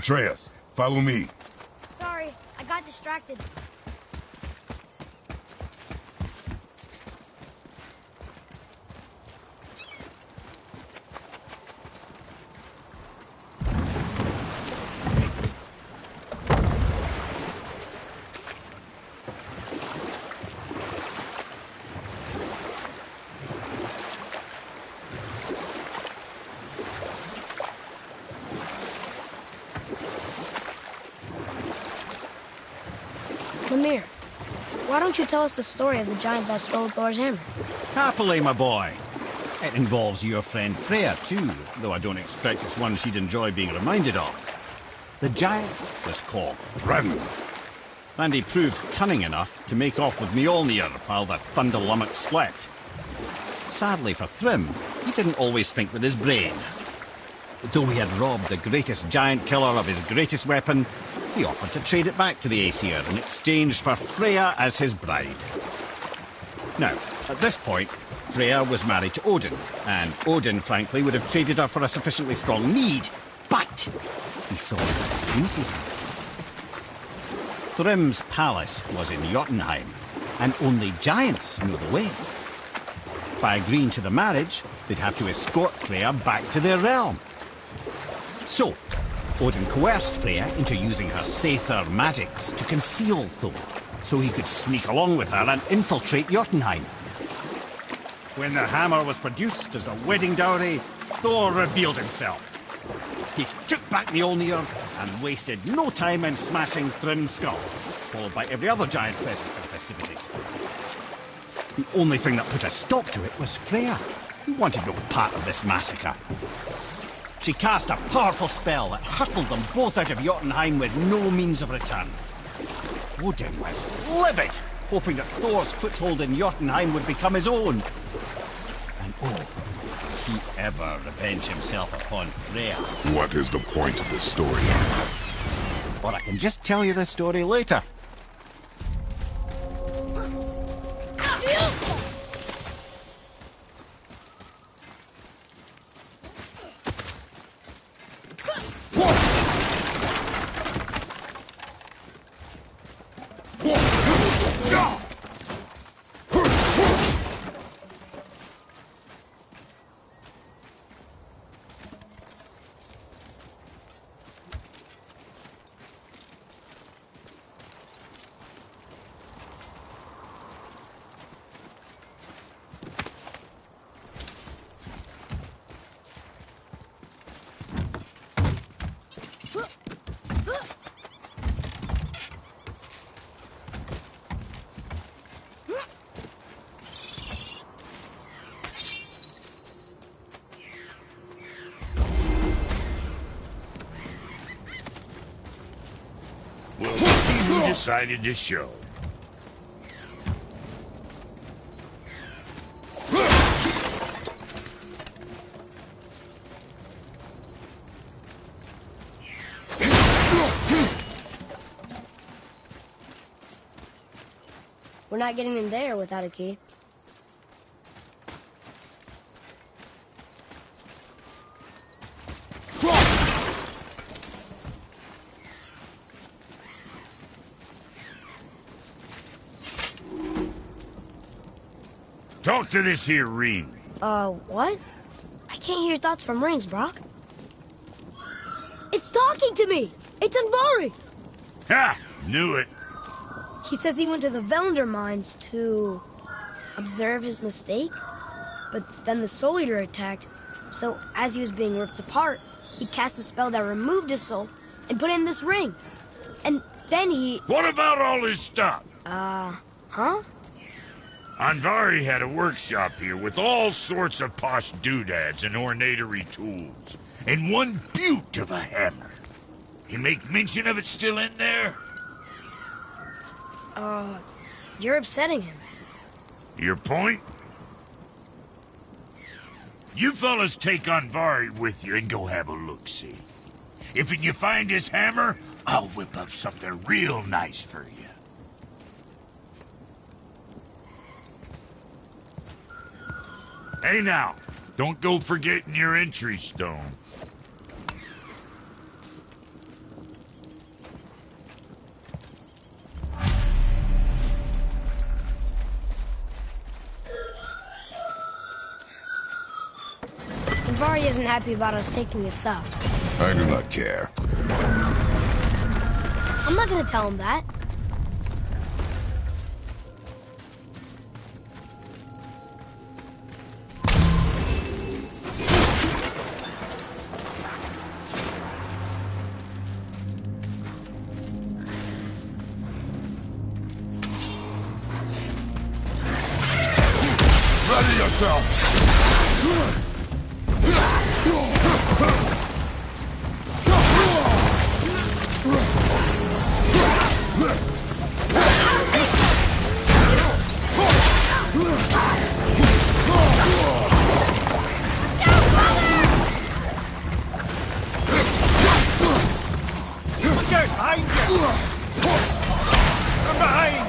Atreus, follow me. Sorry, I got distracted. Lemire, why don't you tell us the story of the giant that stole Thor's hammer? Happily, my boy. It involves your friend Freya, too, though I don't expect it's one she'd enjoy being reminded of. The giant was called Thrym, and he proved cunning enough to make off with Mjolnir while the Thunder Lummox slept. Sadly for Thrym, he didn't always think with his brain. Though he had robbed the greatest giant killer of his greatest weapon, he offered to trade it back to the Aesir in exchange for Freya as his bride. Now, at this point, Freya was married to Odin, and Odin, frankly, would have traded her for a sufficiently strong need, but he saw an opportunity. Thrym's palace was in Jotunheim, and only giants know the way. By agreeing to the marriage, they'd have to escort Freya back to their realm. So, Odin coerced Freya into using her Seithar magics to conceal Thor, so he could sneak along with her and infiltrate Jotunheim. When the hammer was produced as the wedding dowry, Thor revealed himself. He took back Mjolnir and wasted no time in smashing Thrym's skull, followed by every other giant present for the festivities. The only thing that put a stop to it was Freya, who wanted no part of this massacre. She cast a powerful spell that hurtled them both out of Jotunheim with no means of return. Odin was livid, hoping that Thor's foothold in Jotunheim would become his own. And oh, would he ever revenge himself upon Freya. What is the point of this story? Or I can just tell you the story later. Decided to show. We're not getting in there without a key. Talk to this here ring. What? I can't hear thoughts from rings, Brok. It's talking to me! It's Andvari! Ha! Knew it. He says he went to the Velnder mines to observe his mistake, but then the Soul Eater attacked, so as he was being ripped apart, he cast a spell that removed his soul and put it in this ring. And then he... What about all his stuff? Huh? Andvari had a workshop here with all sorts of posh doodads and ornatery tools, and one beaut of a hammer. You make mention of it still in there? You're upsetting him. Your point? You fellas take Andvari with you and go have a look-see. If you find his hammer, I'll whip up something real nice for you. Hey now, don't go forgetting your entry stone. Anvari isn't happy about us taking his stuff. I do not care. I'm not gonna tell him that. Ready yourself! Look out behind you! From behind!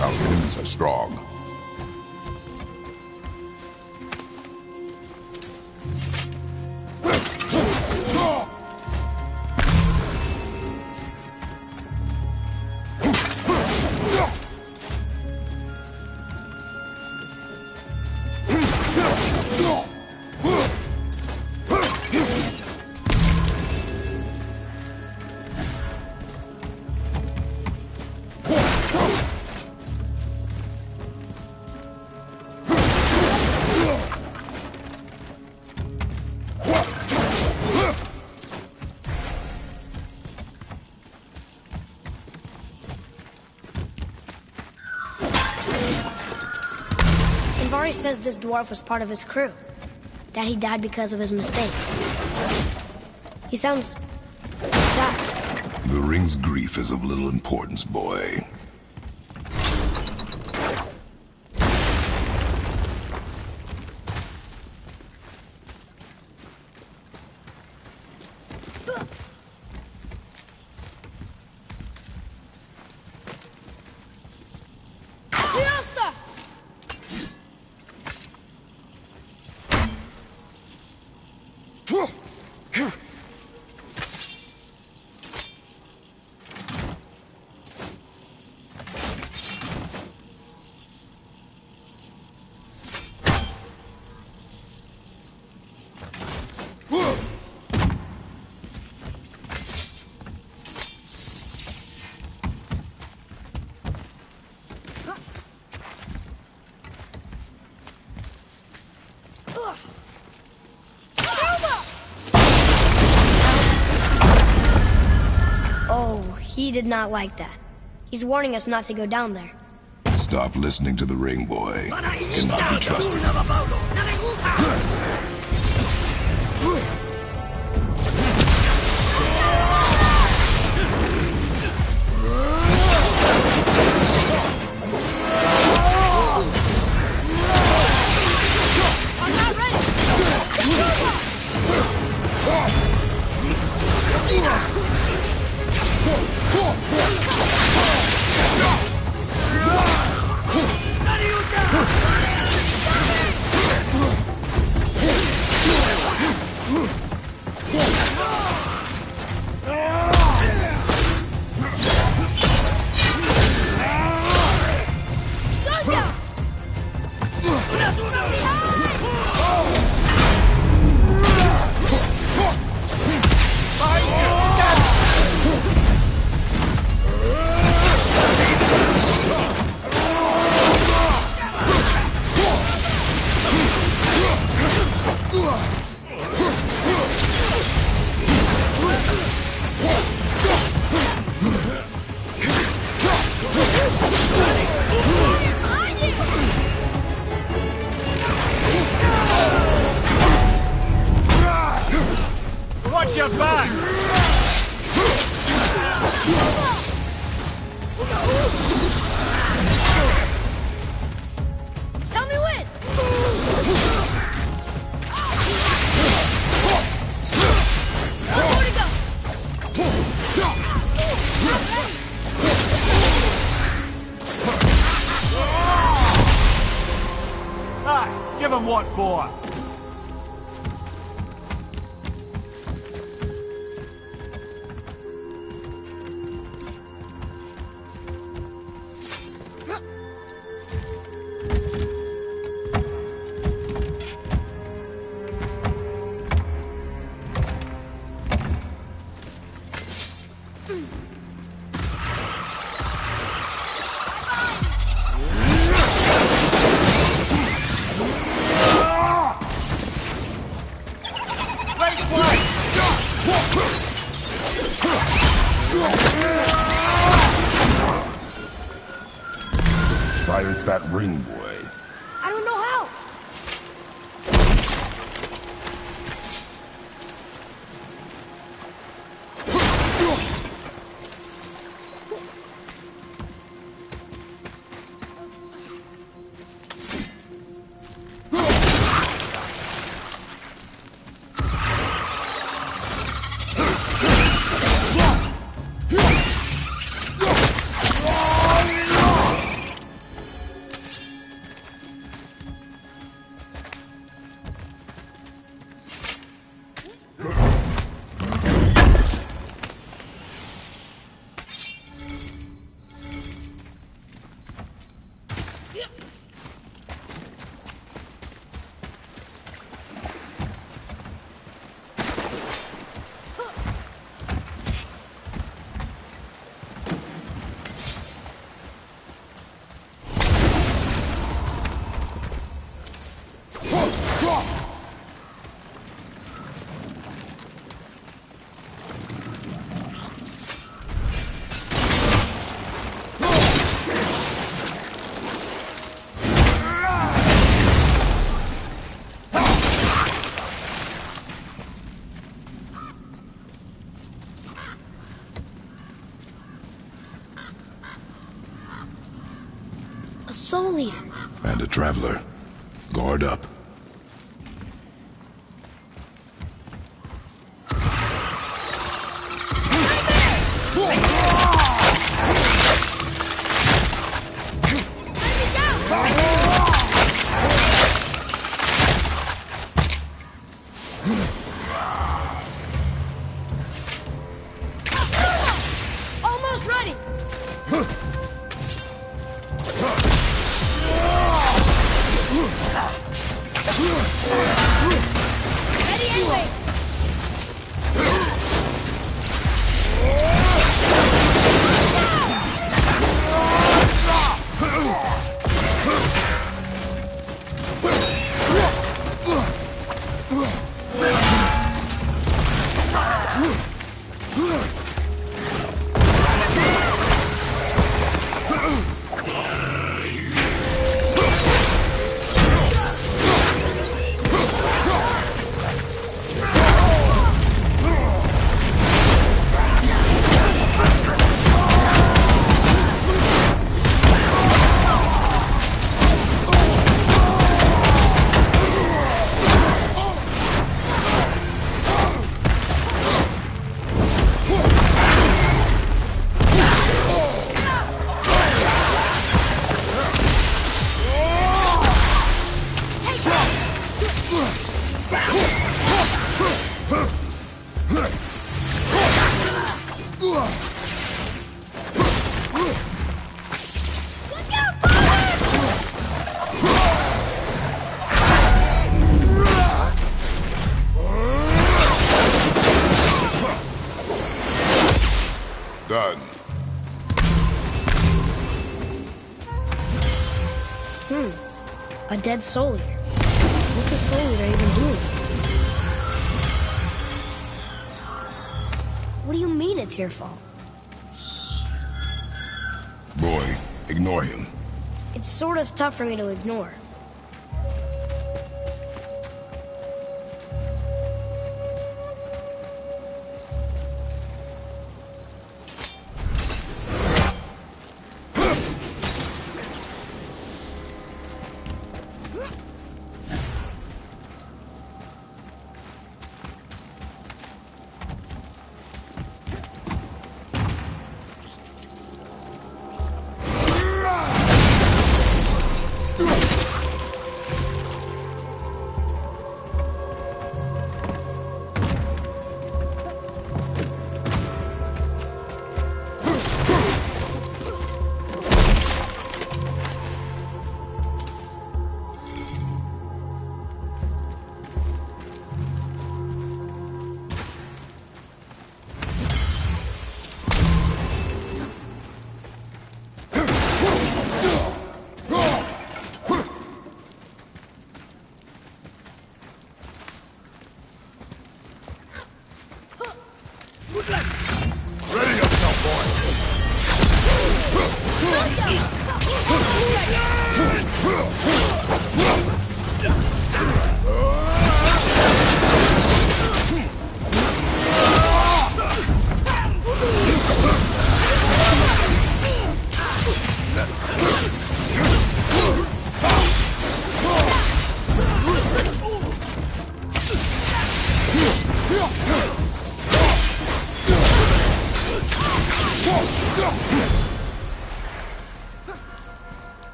Our enemies are strong. Anvari says this dwarf was part of his crew. That he died because of his mistakes. He sounds sad. The ring's grief is of little importance, boy. Oh, he did not like that. He's warning us not to go down there. Stop listening to the ring, boy. Cannot be trusted. what for? Silence that ring boy. I don't know how. A soul eater. And a traveler. Guard up. Almost ready. Ready anyway. Done. A dead soul eater. What's a soul eater even doing? What do you mean it's your fault? Boy, ignore him. It's sort of tough for me to ignore.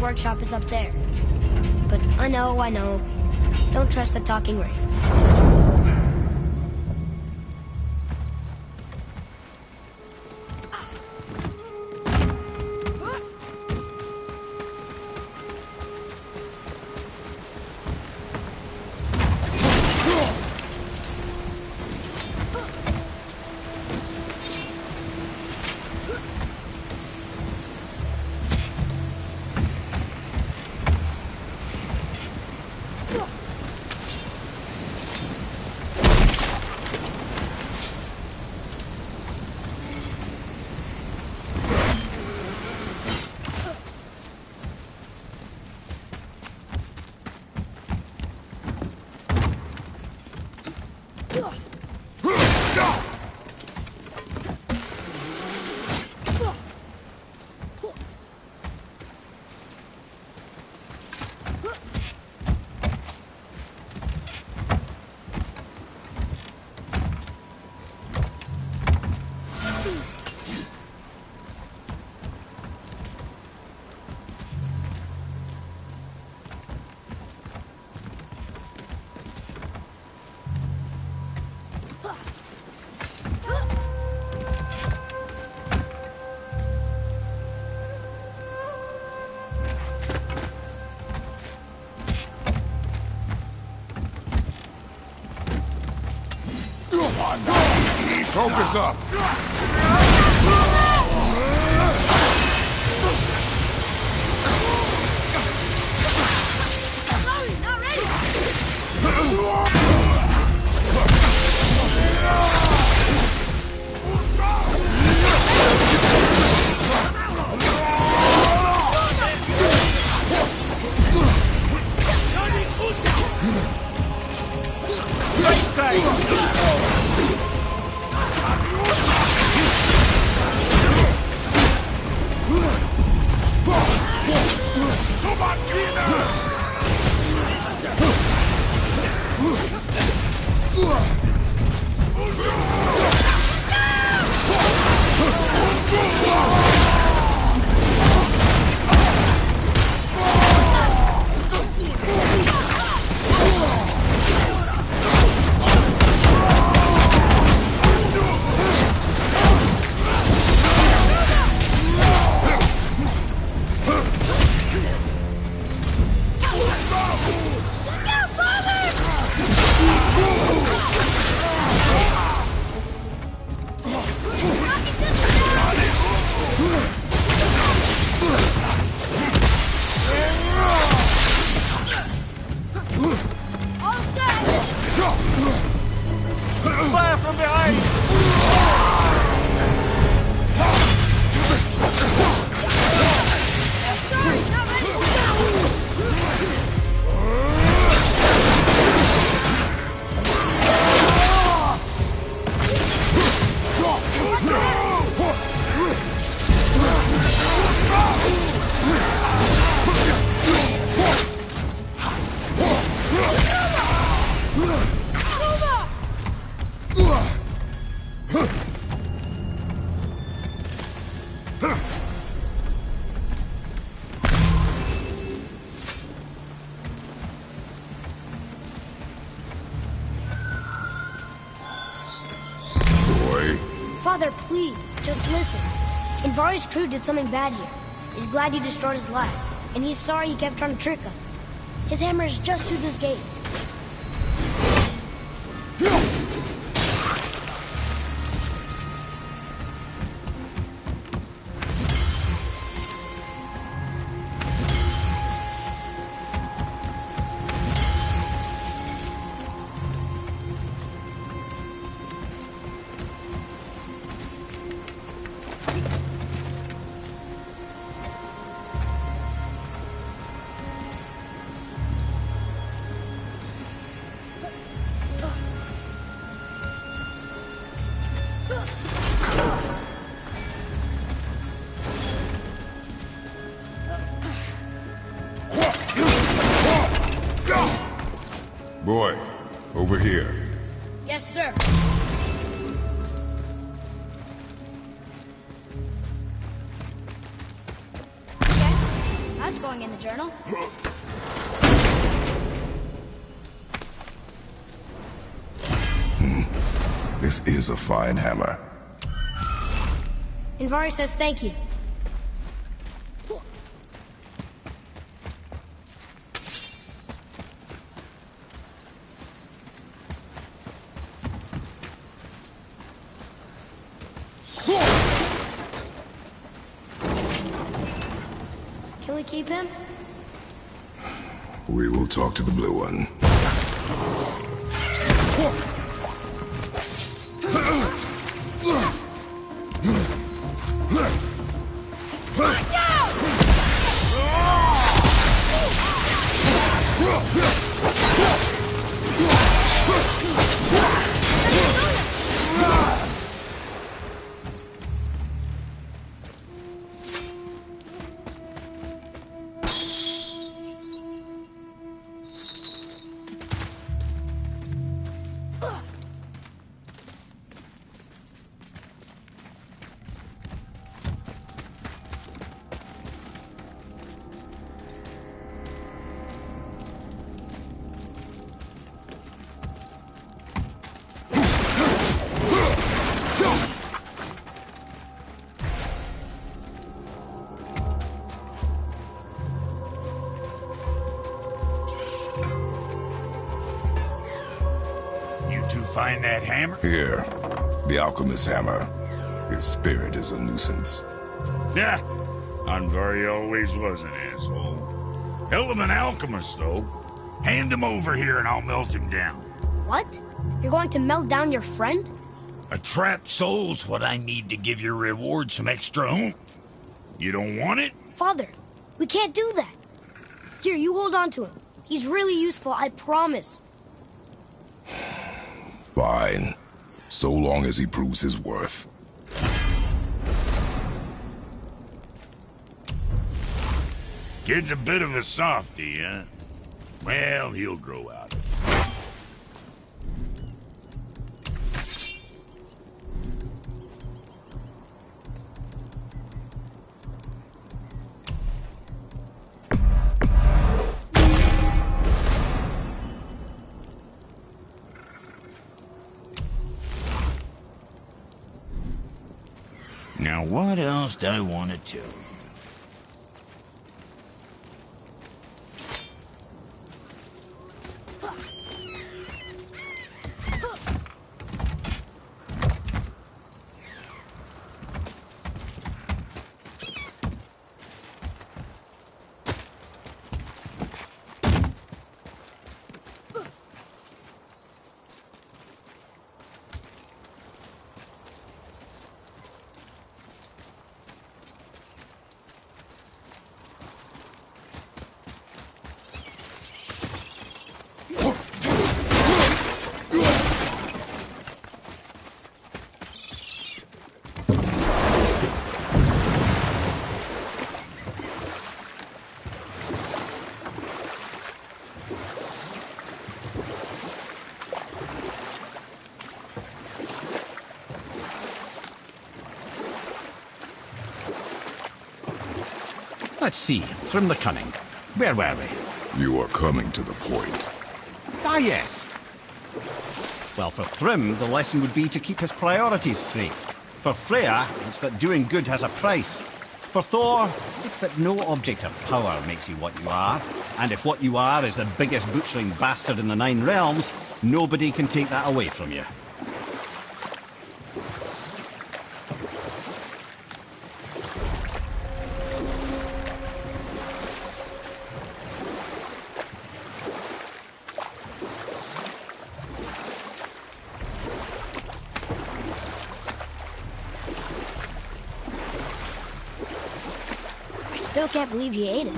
Workshop is up there. But I know. Don't trust the talking ray. Focus up! Sorry, not ready! Father, please, just listen. Invari's crew did something bad here. He's glad you destroyed his lab, and he's sorry he kept trying to trick us. His hammer is just through this gate. Boy, over here. Yes, sir. Okay, that's going in the journal. This is a fine hammer. Invari says thank you. Can we keep him? We will talk to the blue one. Find that hammer? Here. The alchemist's hammer. His spirit is a nuisance. Yeah. Anvari always was an asshole. Hell of an alchemist, though. Hand him over here and I'll melt him down. What? You're going to melt down your friend? A trapped soul's what I need to give your reward some extra oomph. You don't want it? Father, we can't do that. Here, you hold on to him. He's really useful, I promise. Fine. So long as he proves his worth. Kid's a bit of a softie, huh? Well, he'll grow out of it. Now, what else do I want to tell you? Let's see, from the cunning. Where were we? You are coming to the point. Ah, yes. Well, for Thrym, the lesson would be to keep his priorities straight. For Freya, it's that doing good has a price. For Thor, it's that no object of power makes you what you are. And if what you are is the biggest butchering bastard in the Nine Realms, nobody can take that away from you. Still can't believe he ate it.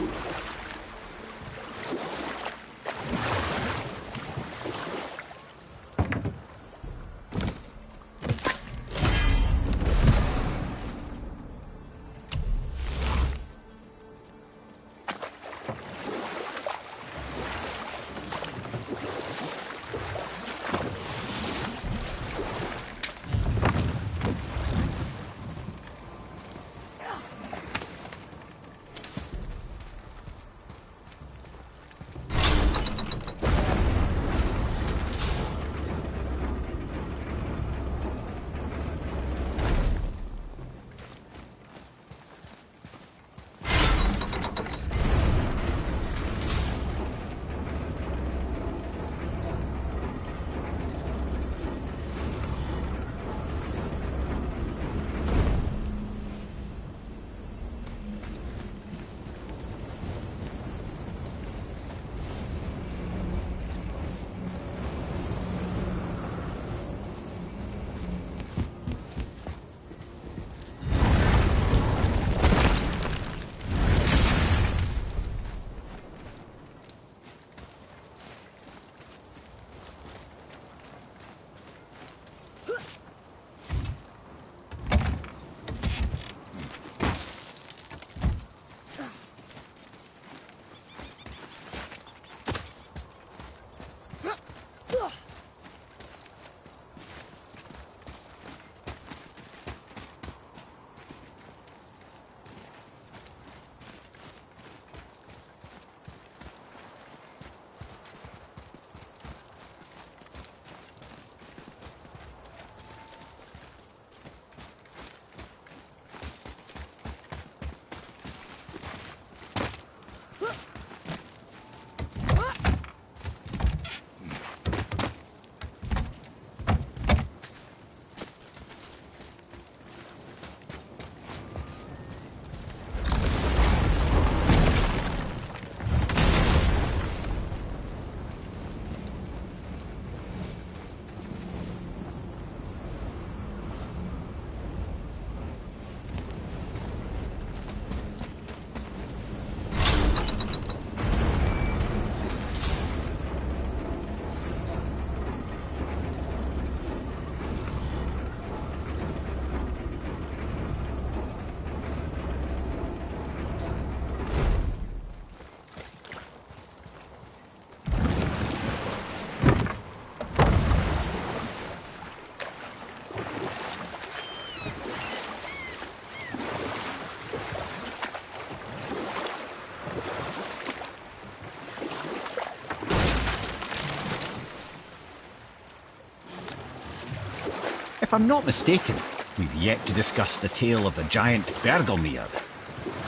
If I'm not mistaken, we've yet to discuss the tale of the giant Bergelmir.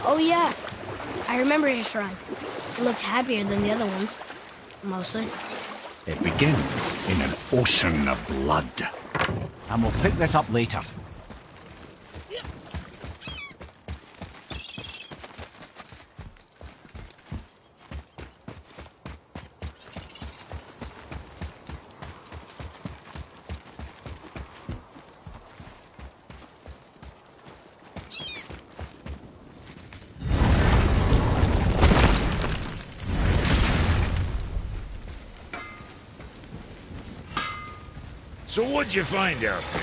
Oh yeah, I remember his shrine. It looked happier than the other ones. Mostly. It begins in an ocean of blood. And we'll pick this up later. So what'd you find out there?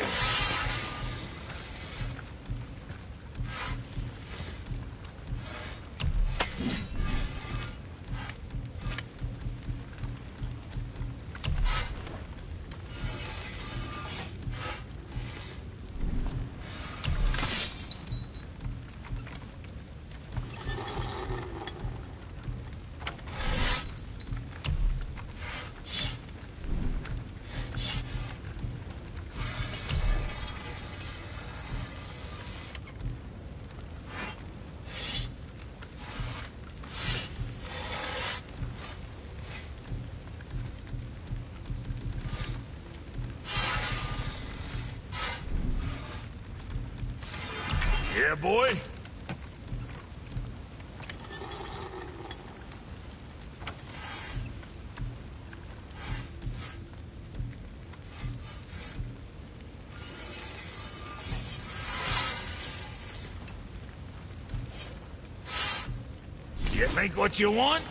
Yeah, boy? You think what you want?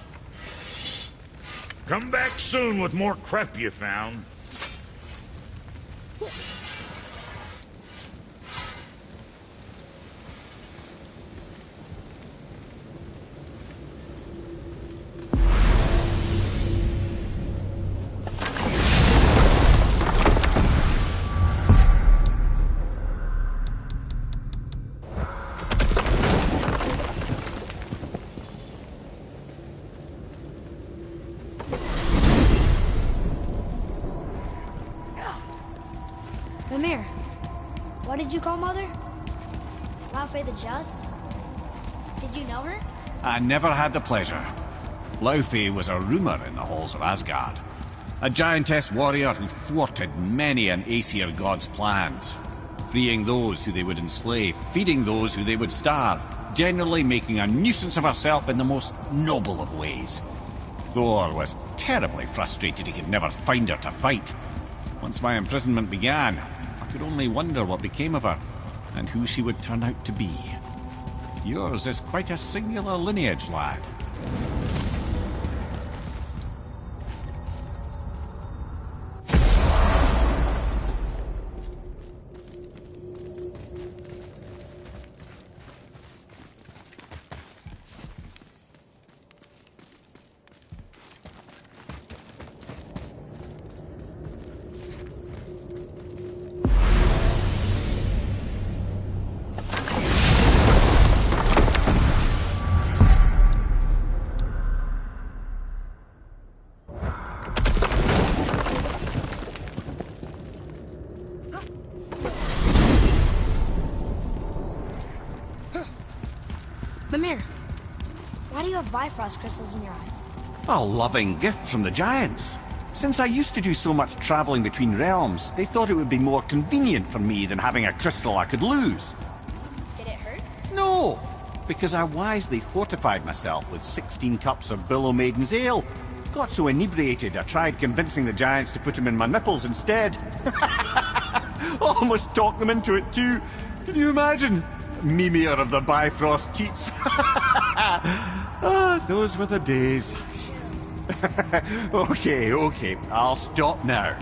Come back soon with more crap you found. Mimir, what did you call Mother? Laufey the Just? Did you know her? I never had the pleasure. Laufey was a rumour in the halls of Asgard. A giantess warrior who thwarted many an Aesir god's plans. Freeing those who they would enslave, feeding those who they would starve, generally making a nuisance of herself in the most noble of ways. Thor was terribly frustrated he could never find her to fight. Once my imprisonment began, I could only wonder what became of her, and who she would turn out to be. Yours is quite a singular lineage, lad. Mimir, why do you have Bifrost crystals in your eyes? A loving gift from the giants. Since I used to do so much traveling between realms, they thought it would be more convenient for me than having a crystal I could lose. Did it hurt? No, because I wisely fortified myself with 16 cups of Billow Maiden's ale. Got so inebriated I tried convincing the giants to put them in my nipples instead. Almost talked them into it too. Can you imagine? Mimir of the Bifrost teats. Ah, those were the days. Okay, I'll stop now.